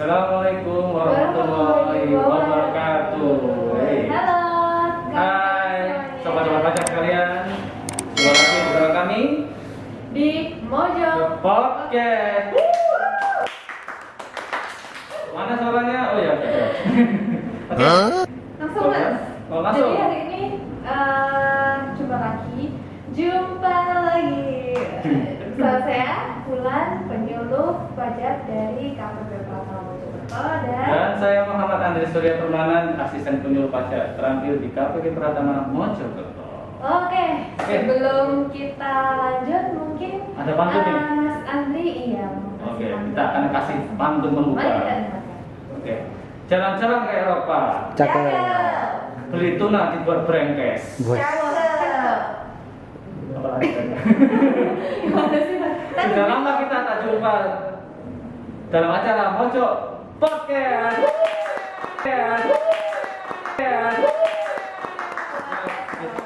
Assalamualaikum warahmatullahi wabarakatuh. Halo. Hai, sobat-sobat pajak sekalian. Jumpa lagi bersama kami Di Mojo Podcast. Mana suaranya? Oh ya, oke. Langsung mas. Oh, langsung. Jadi hari ini jumpa lagi bersama saya Bulan, penyuluh pajak dari KPP Pratama Mojokerto Dan saya Muhammad Andri Surya Permanan, asisten penyuluh pajak terampil di KPP Pratama Mojokerto. Oke. Sebelum kita lanjut mungkin Ada pantun nih? Mas Andri Oke, kita akan kasih pantun pembuka. Mari kita dengarkan. Oke. Jalan-jalan ke Eropa. Cakep. Beli tuna dibuat brengkes. Apa lagi? Gimana sih mas? Sudah lama kita tak jumpa dalam acara Mojo Podcast.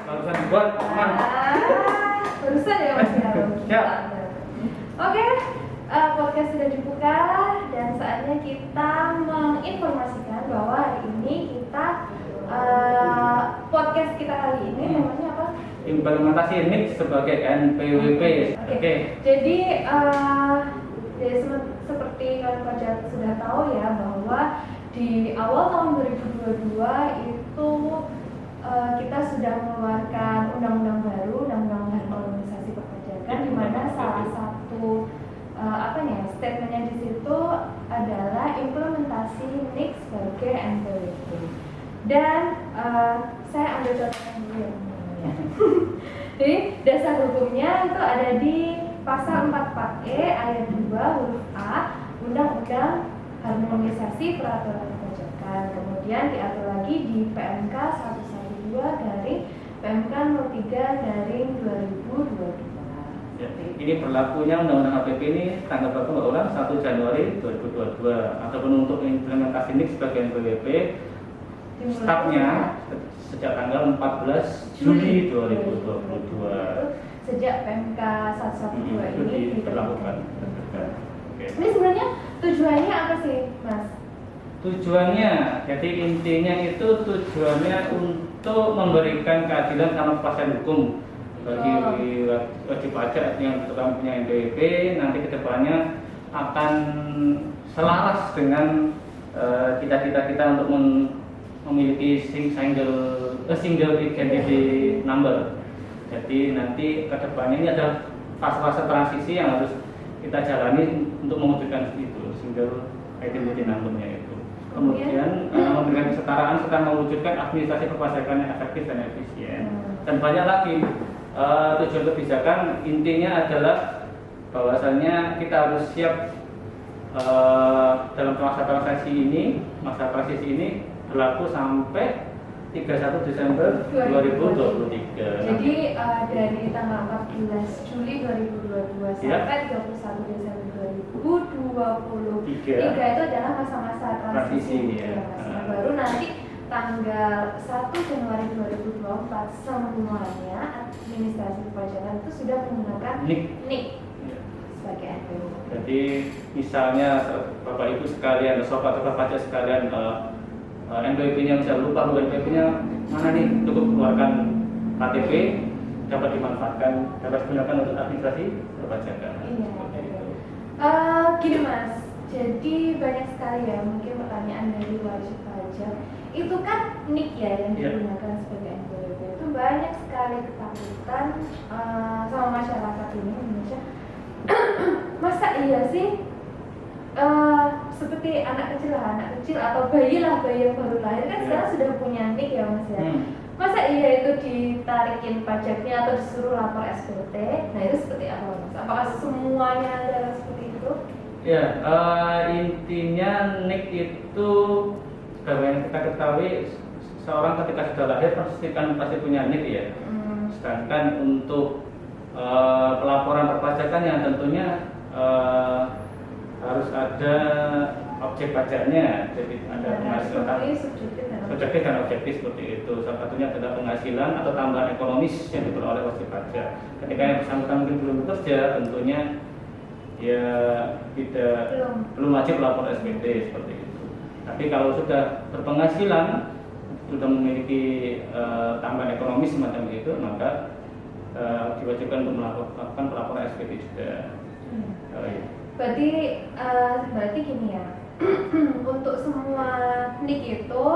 Barusan dibuat aman. Barusan ya mas ya. Siap. Oke, podcast sudah dibuka dan saatnya kita menginformasikan bahwa hari ini kita podcast kita kali ini namanya apa? Implementasi NIK sebagai NPWP. Oke. Jadi seperti kalian pajak sudah tahu ya bahwa di awal tahun 2022 itu kita sudah mengeluarkan undang-undang baru, undang-undang harmonisasi perpajakan, di mana salah satu statementnya di situ adalah implementasi NIK sebagai NPWP. Dan saya ambil contohnya dulu ya. Jadi dasar hukumnya itu ada di pasal 44E ayat 2 huruf A Undang-Undang Harmonisasi Peraturan Perpajakan. Kemudian diatur lagi di PMK 112 garing PMK 03 garing 2022. Ya, ini berlakunya Undang-Undang HPP ini tanggal berapa Mbak Ulan? 1 Januari 2022 ataupun untuk implementasi NIK sebagai NPWP start-nya sejak tanggal 14 Juli 2022. Sejak PMK 112 ini diberlakukan. Oke. Ini sebenarnya tujuannya apa sih, Mas? Tujuannya, jadi intinya itu tujuannya untuk memberikan keadilan sama kepastian hukum bagi wajib pajak yang tetap punya NPWP. Nanti kedepannya akan selaras dengan cita-cita kita untuk memiliki single identity number. Jadi nanti kedepannya ini ada fase-fase transisi yang harus kita jalani untuk mewujudkan itu single identity number-nya itu. Kemudian memberikan kesetaraan serta mewujudkan administrasi perpajakan yang efektif dan efisien. Dan banyak lagi tujuan kebijakan, intinya adalah bahwasanya kita harus siap dalam masa transisi ini berlaku sampai 31 Desember 2023. Jadi dari tanggal 14 Juli 2022 sampai 31 Desember 2023 itu adalah masa-masa transisi ya. Baru nanti tanggal 1 Januari 2024 semuanya administrasi perpajakan itu sudah menggunakan NIK sebagai NPWP. Jadi misalnya Bapak Ibu sekalian, sobat pajak sekalian, NPWP-nya bisa lupa NPWP-nya mana nih, cukup keluarkan KTP, dapat dimanfaatkan, dapat digunakan untuk administrasi perpajakan. Iya. Gini Mas, jadi banyak sekali ya mungkin pertanyaan dari wajib pajak. Itu kan NIK ya yang digunakan sebagai NPWP. Itu banyak sekali ketakutan sama masyarakat ini Indonesia. Masa iya sih? Seperti anak kecil atau bayi yang baru lahir kan sekarang sudah punya NIK ya Mas ya. Masa iya itu ditarikin pajaknya atau disuruh lapor SPT? Nah itu seperti apa Mas? Apakah semuanya adalah seperti itu? Ya, intinya NIK itu sebagaimana kita ketahui seorang ketika sudah lahir pasti punya NIK ya. Sedangkan untuk pelaporan perpajakan yang tentunya harus ada objek pajaknya, jadi ada penghasilan subjektif dan objektif seperti itu. Salah satunya adalah penghasilan atau tambahan ekonomis yang diperoleh wajib pajak. Ketika yang bersangkutan mungkin belum bekerja, tentunya ya belum wajib lapor SPT seperti itu. Tapi kalau sudah berpenghasilan, sudah memiliki tambahan ekonomi semacam itu, maka diwajibkan untuk melakukan pelaporan SPT juga. Ya. Berarti gini ya. Untuk semua NIK itu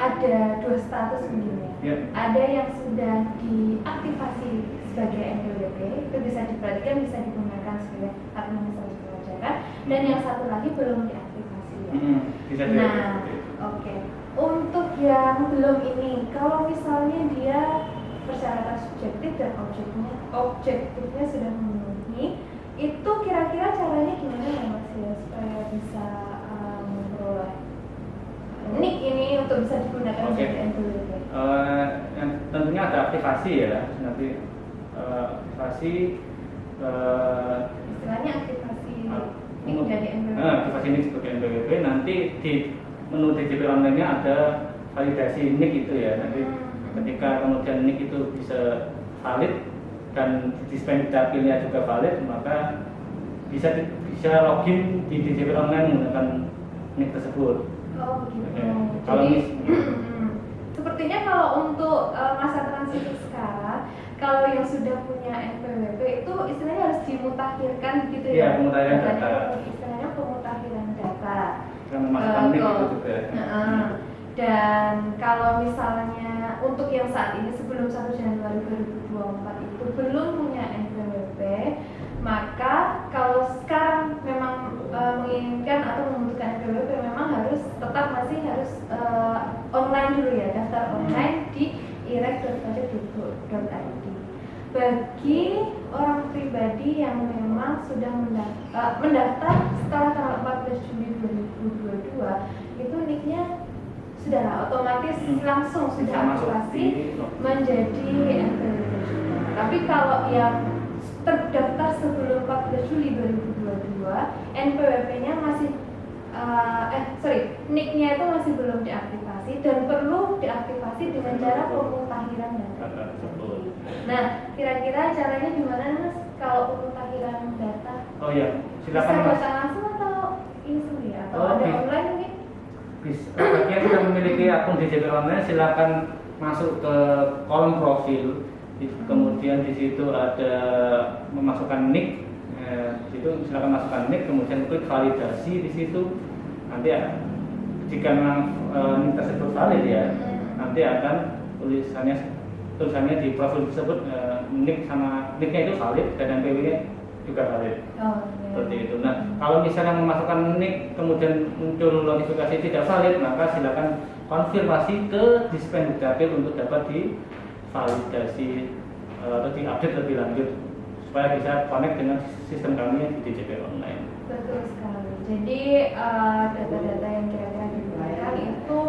ada 2 status begini ya. Ada yang sudah diaktifasi sebagai NPWP, itu bisa diperhatikan, bisa digunakan sebagai administrasi pelajaran, dan yang satu lagi belum diaktifasi ya. Bisa nah, oke. Untuk yang belum ini, kalau misalnya dia persyaratan subjektif dan objektifnya sudah memenuhi, itu kira-kira caranya gimana ya Mas ya supaya bisa memperoleh NIK ini untuk bisa digunakan sebagai NPWP? Yang tentunya ada aktivasi ya, nanti aktivasi istilahnya aktivasi NIK jadi NPWP. Aktivasi NIK sebagai NPWP, nanti di menu DJP online-nya ada validasi NIK itu ya. Nanti ketika kemudian NIK itu bisa valid dan dispen dapilnya juga valid, maka bisa login di DJP online menggunakan NIK tersebut. Oh begitu. Jadi sepertinya kalau untuk masa transisi sekarang, kalau yang sudah punya NPWP itu istilahnya harus dimutakhirkan gitu ya. Iya, pemutahiran data. Istilahnya pemutakhiran data. Yang memasukkan NIK itu juga. Dan kalau misalnya untuk yang saat ini sebelum 1 Januari 2024 itu belum punya NPWP, maka kalau sekarang memang menginginkan atau membutuhkan NPWP, memang masih harus online dulu ya, daftar online di irek.pajak.go.id. Bagi orang pribadi yang memang sudah mendaftar setelah tanggal 14 Juli 2022, itu NIK-nya sudah otomatis langsung sudah aktivasi menjadi NPWP. Tapi kalau yang terdaftar sebelum 14 Juli 2022, NPWP-nya masih NIK-nya itu masih belum diaktifasi dan perlu diaktifasi dengan cara pemutakhiran data. Nah, kira-kira caranya gimana Mas kalau pemutakhiran data? Oh ya, silakan bisa Mas. data langsung atau ini sendiri atau ada online mungkin? Bisa. Bagi yang sudah memiliki akun DJP online, silakan masuk ke kolom profil. Kemudian di situ ada memasukkan NIK. Di situ silakan masukkan NIK, kemudian klik validasi di situ. Nanti jika memang NIK tersebut valid ya, nanti akan tulisannya di profil tersebut NIK sama NIK-nya itu valid dan NPWP-nya juga valid. Seperti itu. Nah, kalau misalnya memasukkan NIK kemudian muncul notifikasi tidak valid, maka silakan konfirmasi ke Dispen Dukcapil untuk dapat divalidasi atau diupdate lebih lanjut supaya bisa connect dengan sistem kami di DJP online. Betul sekali. Jadi data-data yang kira-kira digunakan itu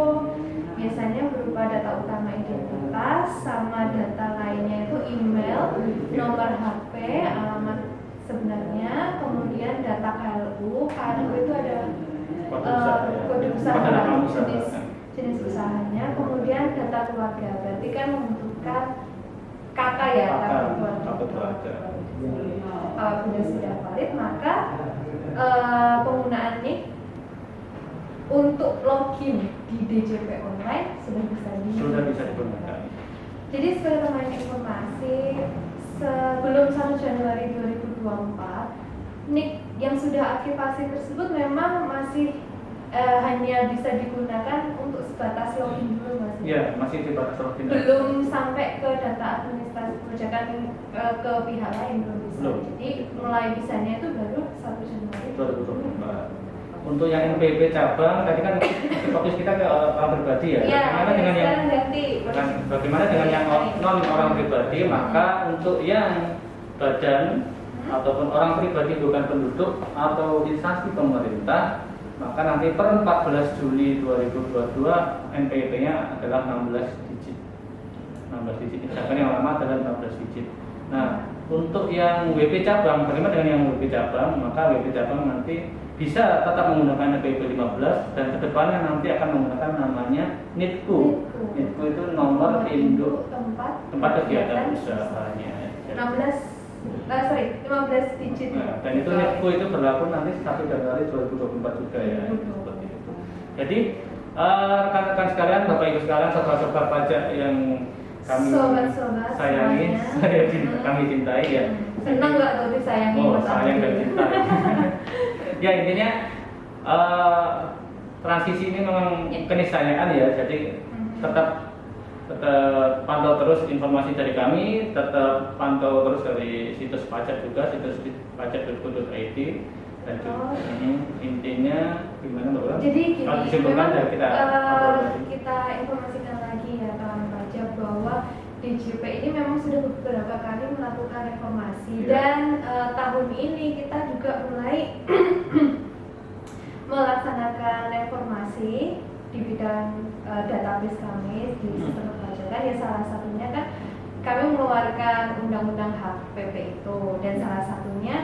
biasanya berupa data utama identitas, sama data lainnya itu email, nomor HP, alamat sebenarnya, kemudian data KLU. KLU itu ada kode usaha, jenis usahanya, kemudian data keluarga. Berarti kan membutuhkan kakak ya, kakak keluarga. Apabila sudah valid, maka penggunaan NIK untuk login di DJP online sudah bisa digunakan. Jadi sebagai tambahan informasi, sebelum 1 Januari 2024, NIK yang sudah aktivasi tersebut memang masih hanya bisa digunakan untuk sebatas login dulu Mas. Iya, masih sebatas login. Belum sampai ke data administrasi perpajakan ke pihak lain belum bisa. Belum. Jadi mulai bisanya itu baru 1 Januari 2024. Untuk yang NPWP cabang tadi kan fokus kita ke orang pribadi ya. Iya, Bagaimana dengan yang non orang pribadi? Maka untuk yang badan ataupun orang pribadi bukan penduduk atau instansi pemerintah, maka nanti per 14 Juli 2022 NPWP-nya adalah 16 digit. 16 digit. Misalkan yang lama adalah 16 digit. Nah, untuk yang WP cabang, bagaimana dengan yang WP cabang? Maka WP cabang nanti bisa tetap menggunakan NPWP 15 dan kedepannya nanti akan menggunakan namanya NITKU. NITKU itu nomor induk tempat kegiatan usahanya. 16 15 digit. Nah, dan itu NIPKU itu berlaku nanti 1 Januari 2024 juga ya. Seperti itu. Jadi rekan-rekan sekalian, Bapak Ibu sekalian, sobat-sobat pajak yang kami Sobat-sobat sayangi, semuanya. kami cintai ya. Senang nggak tuh disayangi? Oh, Mas sayang dan Andri? cinta. Ya intinya transisi ini memang keniscayaan ya. Jadi tetap pantau terus informasi dari kami, tetap pantau terus dari situs pajak juga, situs pajak.go.id dan juga, intinya gimana Mbak Ula? Jadi gini, Kalau disimpulkan memang ya kita ngobrol lagi. kita informasikan lagi ya kawan pajak bahwa DJP ini memang sudah beberapa kali melakukan reformasi Ya. dan tahun ini kita juga mulai melaksanakan reformasi di bidang database kami di sistem perpajakan. Ya salah satunya kan kami mengeluarkan undang-undang HPP itu dan salah satunya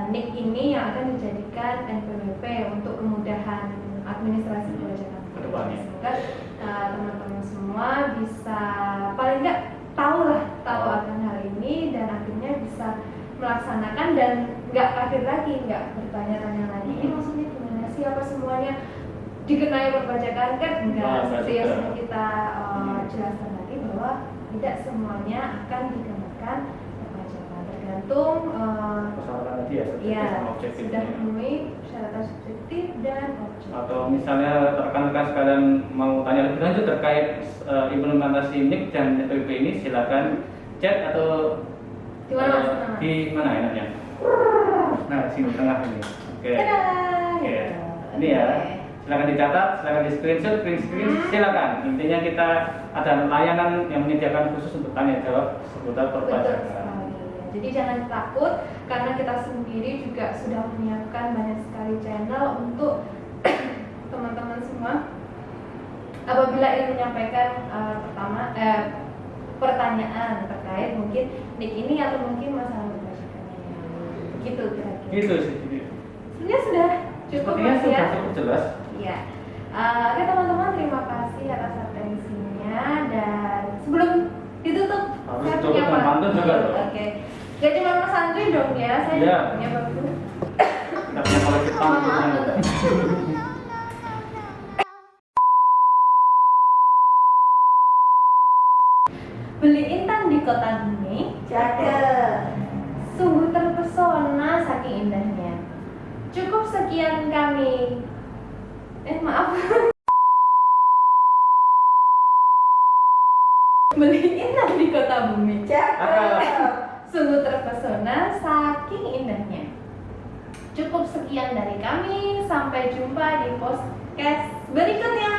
NIK ini yang akan dijadikan NPWP untuk kemudahan administrasi perpajakan. Kedepannya. Semoga teman-teman semua bisa paling nggak tahu akan hal ini dan akhirnya bisa melaksanakan dan nggak kaget lagi, nggak bertanya-tanya lagi ini maksudnya gimana sih, apa semuanya dikenai perpajakan kan enggak, seperti yang sudah kita jelaskan tadi bahwa tidak semuanya akan dikenakan perpajakan tergantung Persyaratan tadi ya, subjektif ya sama objektif. sudah memenuhi persyaratan subjektif dan objektif. Atau misalnya rekan-rekan sekalian mau tanya lebih lanjut terkait implementasi NIK dan NPWP ini, silakan chat atau Di mana Mas? di mana enaknya? Nah, sini tengah ini. Oke. Dadah, Oke. gitu. Ini ya. Oke. Silakan dicatat, silakan di screenshot, print screen, silakan. Intinya kita ada layanan yang menyediakan khusus untuk tanya jawab seputar Betul perpajakan. sekali. Jadi jangan takut karena kita sendiri juga sudah menyiapkan banyak sekali channel untuk teman-teman semua. Apabila ingin menyampaikan pertanyaan terkait mungkin NIK ini atau mungkin masalah perpajakannya, begitu kira-kira. Gitu sih. Sebenarnya sudah cukup Sepertinya Mas ya. sudah cukup jelas. Iya. Oke teman-teman, terima kasih atas atensinya dan sebelum ditutup Harus saya tutup punya dengan pantun juga loh. Oke. Gak cuma Mas Andri dong ya, saya Iya. juga punya pantun. Kita punya koleksi pantunnya. Beli intan di kota bumi, cakep. Sungguh terpesona saking indahnya. Cukup sekian kami. Maaf. Beli intan di kota bumi, cakep. Sungguh terpesona saking indahnya. Cukup sekian dari kami. Sampai jumpa di podcast berikutnya.